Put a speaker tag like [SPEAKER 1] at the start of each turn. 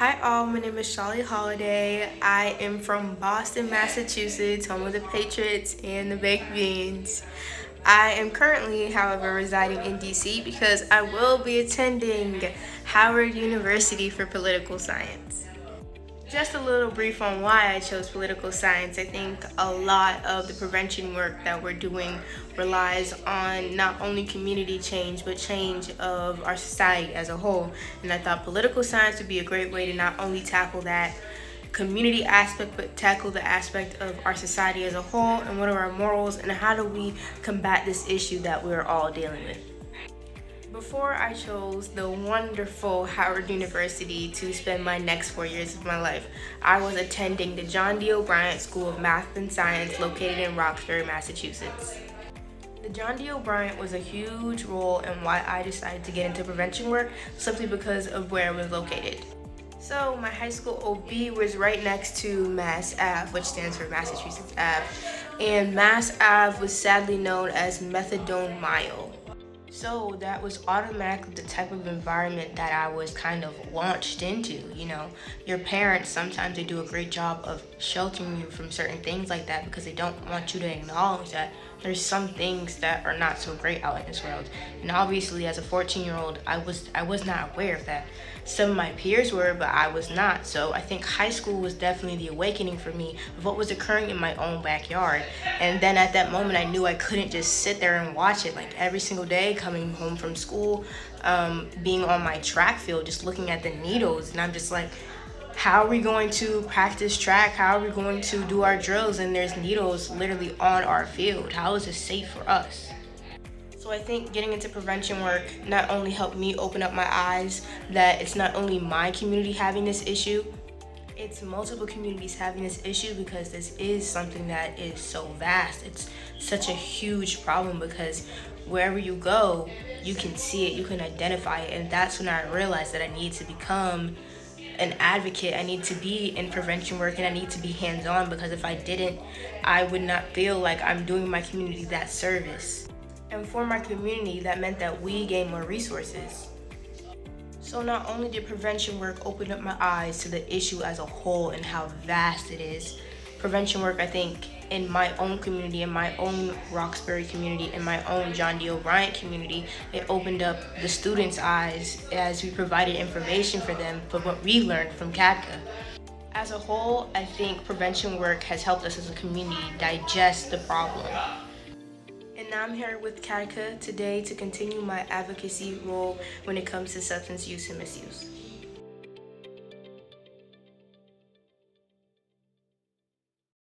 [SPEAKER 1] Hi all, my name is Shali Holliday. I am from Boston, Massachusetts, home of the Patriots and the Baked Beans. I am currently, however, residing in D.C. because I will be attending Howard University for political science. Just a little brief on why I chose political science. I think a lot of the prevention work that we're doing relies on not only community change, but change of our society as a whole. And I thought political science would be a great way to not only tackle that community aspect, but tackle the aspect of our society as a whole and what are our morals and how do we combat this issue that we're all dealing with. Before I chose the wonderful Howard University to spend my next 4 years of my life, I was attending the John D. O'Brien School of Math and Science located in Roxbury, Massachusetts. The John D. O'Brien was a huge role in why I decided to get into prevention work simply because of where it was located. So my high school OB was right next to Mass Ave, which stands for Massachusetts Ave, and Mass Ave was sadly known as Methadone Mile. So that was automatically the type of environment that I was kind of launched into. You know, your parents, sometimes they do a great job of sheltering you from certain things like that because they don't want you to acknowledge that there's some things that are not so great out in this world. And obviously as a 14-year-old, I was not aware of that. Some of my peers were, but I was not. So I think high school was definitely the awakening for me of what was occurring in my own backyard. And then at that moment, I knew I couldn't just sit there and watch it. Like every single day coming home from school, being on my track field, just looking at the needles. And I'm just like, how are we going to practice track? How are we going to do our drills? And there's needles literally on our field. How is it safe for us? So I think getting into prevention work not only helped me open up my eyes that it's not only my community having this issue, it's multiple communities having this issue because this is something that is so vast. It's such a huge problem because wherever you go, you can see it, you can identify it. And that's when I realized that I need to become an advocate. I need to be in prevention work and I need to be hands-on because if I didn't, I would not feel like I'm doing my community that service. And for my community, that meant that we gained more resources. So not only did prevention work open up my eyes to the issue as a whole and how vast it is, prevention work, I think, in my own community, in my own Roxbury community, in my own John D. O'Brien community, it opened up the students' eyes as we provided information for them for what we learned from CADCA. As a whole, I think prevention work has helped us as a community digest the problem. And now I'm here with CADCA today to continue my advocacy role when it comes to substance use and misuse.